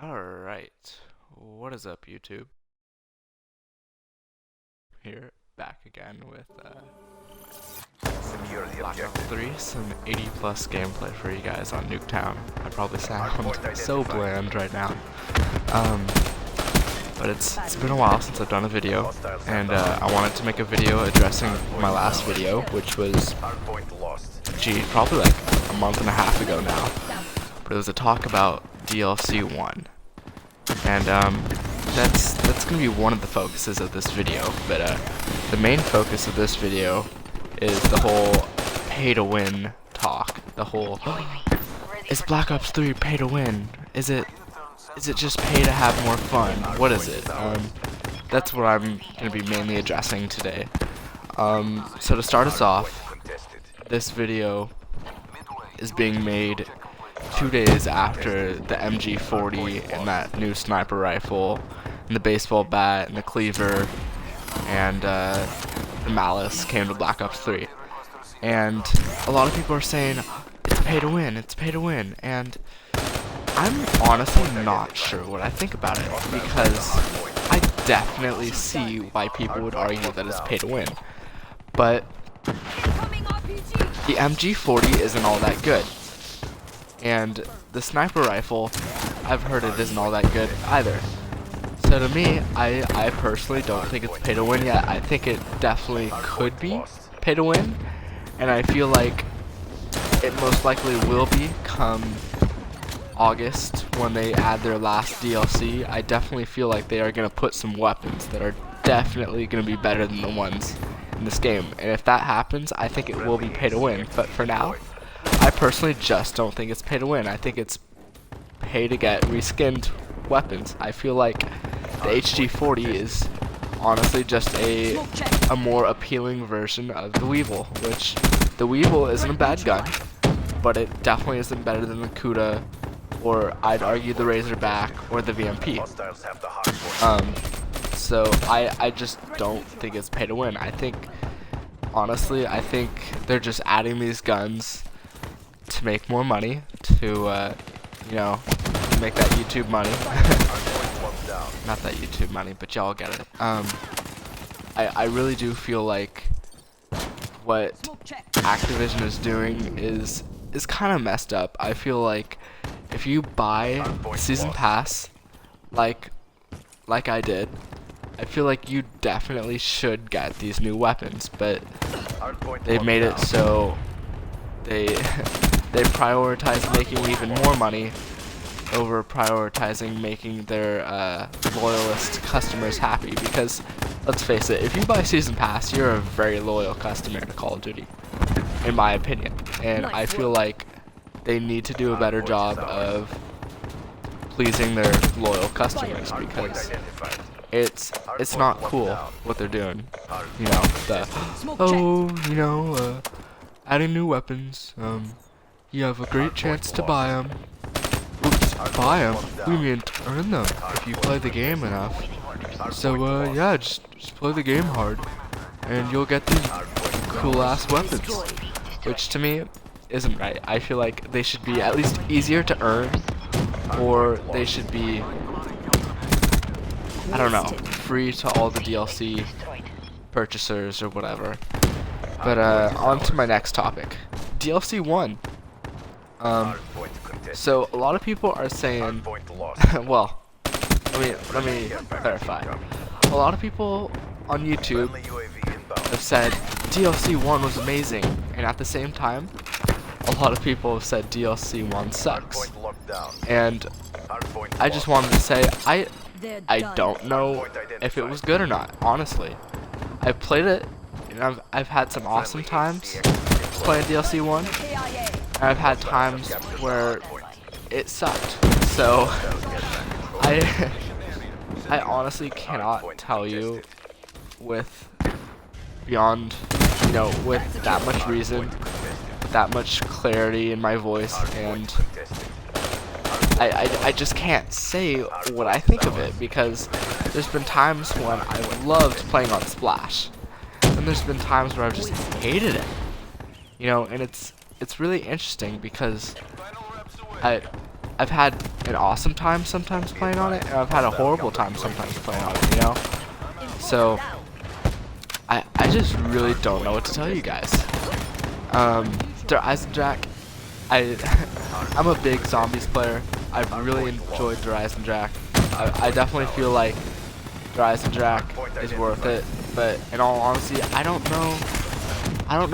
Alright, what is up YouTube? Here, back again with Black Ops 3, some 80 plus gameplay for you guys on Nuketown. I probably sound so bland right now. But it's been a while since I've done a video, and I wanted to make a video addressing my last video, which was, probably like a month and a half ago now. But it was a talk about DLC 1. And that's gonna be one of the focuses of this video, but the main focus of this video is the whole pay to win talk. The whole is Black Ops 3 pay to win? Is it just pay to have more fun? What is it? That's what I'm gonna be mainly addressing today. So to start us off, this video is being made 2 days after the MG40 and that new sniper rifle and the baseball bat and the cleaver and the malice came to Black Ops 3. And a lot of people are saying, it's pay to win, it's pay to win. And I'm honestly not sure what I think about it, because I definitely see why people would argue that it's pay to win. But the MG40 isn't all that good. And the sniper rifle, I've heard it isn't all that good either. So to me, I personally don't think it's pay to win yet. I think it definitely could be pay to win, and I feel like it most likely will be come August when they add their last DLC. I definitely feel like they are going to put some weapons that are definitely going to be better than the ones in this game. And if that happens, I think it will be pay to win. But for now, I personally just don't think it's pay to win. I think it's pay to get reskinned weapons. I feel like the HG40 is honestly just a more appealing version of the Weevil, which the Weevil isn't a bad gun, but it definitely isn't better than the Kuda, or I'd argue the Razorback or the VMP. So I just don't think it's pay to win. I think, honestly, I think they're just adding these guns to make more money, to you know, make that YouTube money. Not that YouTube money, but y'all get it. I really do feel like what Activision is doing is kind of messed up. I feel like if you buy Season Pass, like I did, I feel like you definitely should get these new weapons, but they've made it so they prioritize making even more money over prioritizing making their loyalist customers happy. Because let's face it, if you buy Season Pass, you're a very loyal customer to Call of Duty, in my opinion. And I feel like they need to do a better job of pleasing their loyal customers, because it's not cool what they're doing. You know, adding new weapons, you have a great chance to buy them. Oops, buy them? We mean to earn them if you play the game enough. So yeah, just play the game hard, and you'll get these cool ass weapons. Which to me isn't right. I feel like they should be at least easier to earn, or they should be, I don't know, free to all the DLC purchasers or whatever. But on to my next topic, DLC 1. So a lot of people are saying, well, let me clarify. A lot of people on YouTube have said DLC 1 was amazing, and at the same time, a lot of people have said DLC 1 sucks. And I just wanted to say, I don't know if it was good or not, honestly. I've played it, and I've had some awesome times playing DLC 1, and I've had times where it sucked. So I honestly cannot tell you with that much reason, that much clarity in my voice, and I just can't say what I think of it, because there's been times when I loved playing on Splash, and there's been times where I've just hated it. You know, and it's really interesting, because I've had an awesome time sometimes playing on it, and I've had a horrible time sometimes playing on it, you know? So, I just really don't know what to tell you guys. Der Eisendrache, I'm a big zombies player. I've really enjoyed Der Eisendrache. I definitely feel like Der Eisendrache is worth it, but in all honesty, I don't know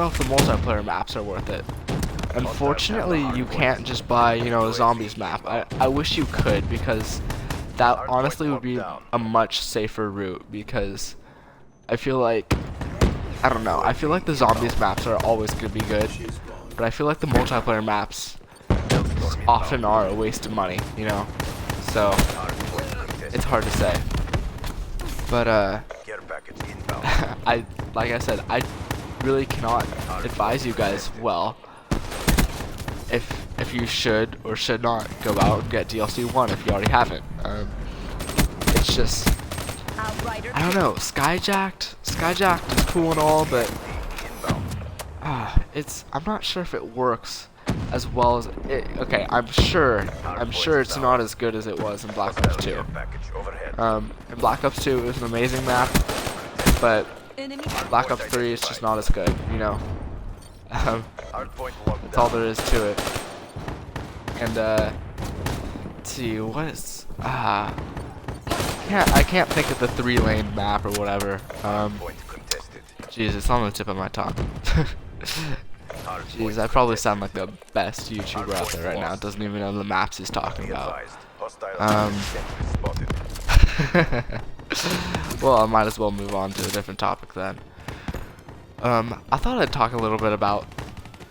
if the multiplayer maps are worth it. Unfortunately, you can't just buy, you know, a zombies map. I wish you could, because that honestly would be a much safer route, because I feel like, I don't know, I feel like the zombies maps are always going to be good, but I feel like the multiplayer maps often are a waste of money, you know, so it's hard to say. But like I said, I really cannot advise you guys well if you should or should not go out and get DLC 1 if you already haven't. It's just, I don't know, Skyjacked is cool and all, but I'm not sure if it works as well as it. Okay, I'm sure it's not as good as it was in Black Ops 2. In Black Ops 2 it was an amazing map, but Black Ops 3 is just not as good, you know. That's all there is to it. And let's see, what is I can't think of the 3-lane map or whatever. Jeez, it's on the tip of my tongue. Jeez, I probably sound like the best YouTuber out there right now. Doesn't even know the maps he's talking about. Well, I might as well move on to a different topic then. I thought I'd talk a little bit about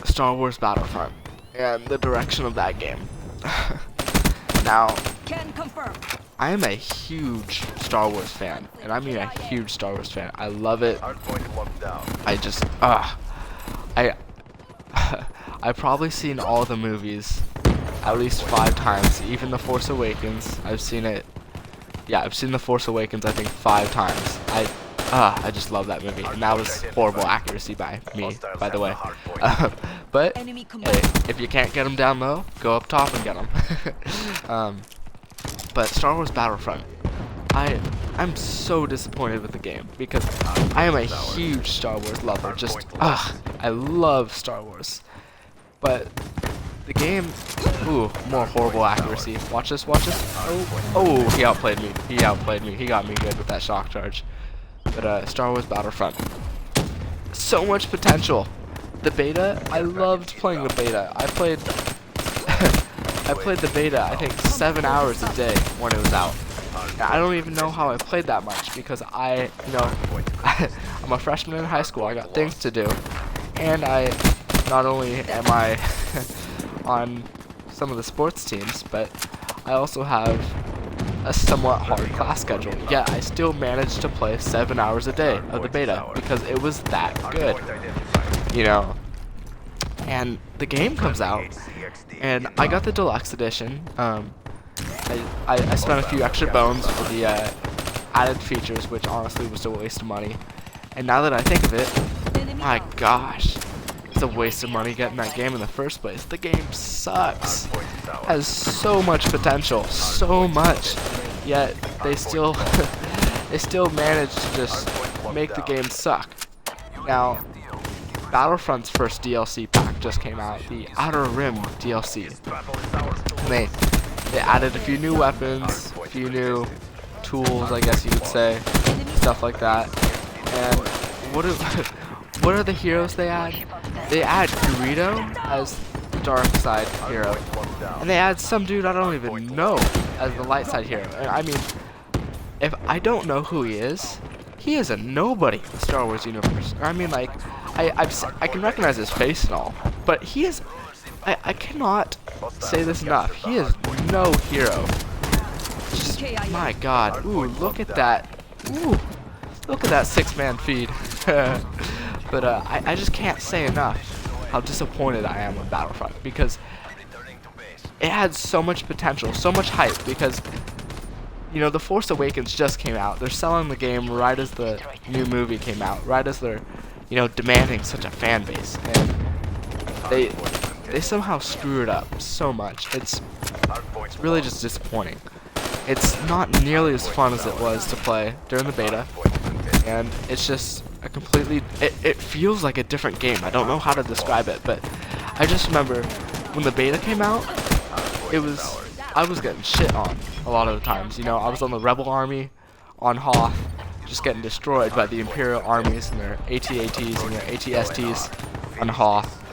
Star Wars Battlefront and the direction of that game. Now, I am a huge Star Wars fan, and I mean a huge Star Wars fan. I love it. I've probably seen all the movies at least 5 times, even The Force Awakens. I've seen it. Yeah, I've seen The Force Awakens I think 5 times. I just love that movie, and that was horrible accuracy by me, by the way. But hey, if you can't get them down low, go up top and get them. But Star Wars Battlefront, I'm so disappointed with the game, because I am a huge Star Wars lover. I love Star Wars, but the game, more horrible accuracy. Watch this, watch this. Oh, he outplayed me. He got me good with that shock charge. But Star Wars Battlefront, so much potential. The beta, I loved playing the beta. I played the beta I think 7 hours a day when it was out. And I don't even know how I played that much, because I'm a freshman in high school. I got things to do, and not only am I on some of the sports teams, but I also have a somewhat hard class schedule. Yet I still managed to play 7 hours a day of the beta, because it was that good, you know. And the game comes out, and I got the deluxe edition. I spent a few extra bones for the added features, which honestly was a waste of money. And now that I think of it, my gosh, it's a waste of money getting that game in the first place. The game sucks. Has so much potential, so much. Yet they still manage to just make the game suck. Now, Battlefront's first DLC pack just came out, the Outer Rim DLC. And they added a few new weapons, a few new tools, I guess you could say, stuff like that. And what are the heroes they add? They add Greedo as the dark side hero, and they add some dude I don't even know as the light side hero. And I mean, if I don't know who he is a nobody in the Star Wars universe. I mean, like, I can recognize his face and all, but he is, I cannot say this enough, he is no hero. Just, my god, ooh, look at that, ooh, look at that 6-man feed. But I just can't say enough how disappointed I am with Battlefront, because it had so much potential, so much hype, because, you know, The Force Awakens just came out. They're selling the game right as the new movie came out, right as they're, you know, demanding such a fan base, and they somehow screw it up so much. it's really just disappointing. It's not nearly as fun as it was to play during the beta, and it's just a completely, it feels like a different game. I don't know how to describe it, but I just remember when the beta came out, I was getting shit on a lot of the times. You know, I was on the Rebel Army on Hoth, just getting destroyed by the Imperial armies and their AT-ATs and their AT-STs on Hoth.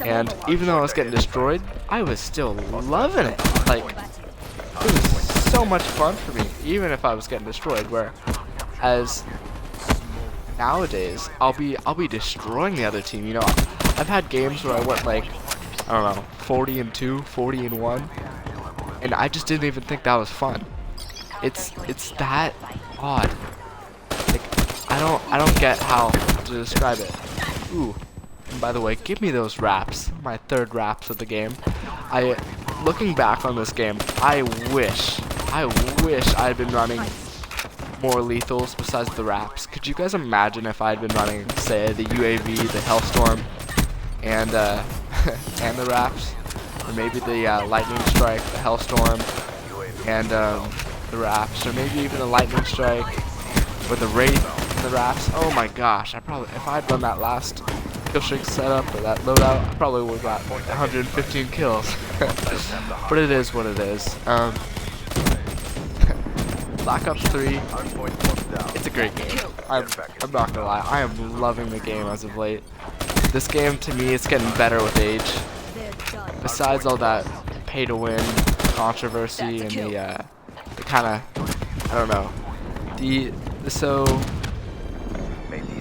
And even though I was getting destroyed, I was still loving it. Like, it was so much fun for me, even if I was getting destroyed. Whereas nowadays, I'll be destroying the other team. You know, I've had games where I went like, I don't know, 40-2, 40-1, and I just didn't even think that was fun. It's that odd. Like, I don't get how to describe it. Ooh. And by the way, give me those wraps. My third wraps of the game. Looking back on this game, I wish I had been running more lethals besides the wraps. Could you guys imagine if I had been running, say, the UAV, the Hellstorm, and and the wraps, or maybe the Lightning Strike, the Hellstorm, and the wraps, or maybe even the Lightning Strike, or the Wraith and the wraps. Oh my gosh! If I had done that last kill streak setup or that loadout, I probably would have got 115 kills. But it is what it is. Black Ops 3, it's a great game. I'm not gonna lie, I am loving the game as of late. This game, to me, it's getting better with age. Besides all that pay-to-win controversy and the kind of, I don't know, the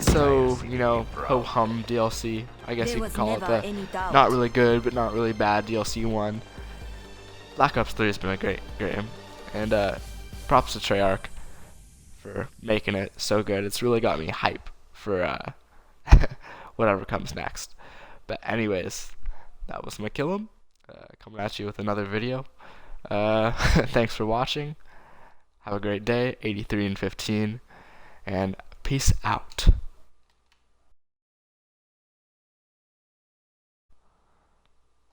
so, you know, ho-hum DLC, I guess you could call it, the not really good but not really bad DLC one. Black Ops 3 has been a great game, and props to Treyarch for making it so good. It's really got me hype for whatever comes next. But anyways, that was McKillum, coming at you with another video. Thanks for watching. Have a great day, 83-15, and peace out.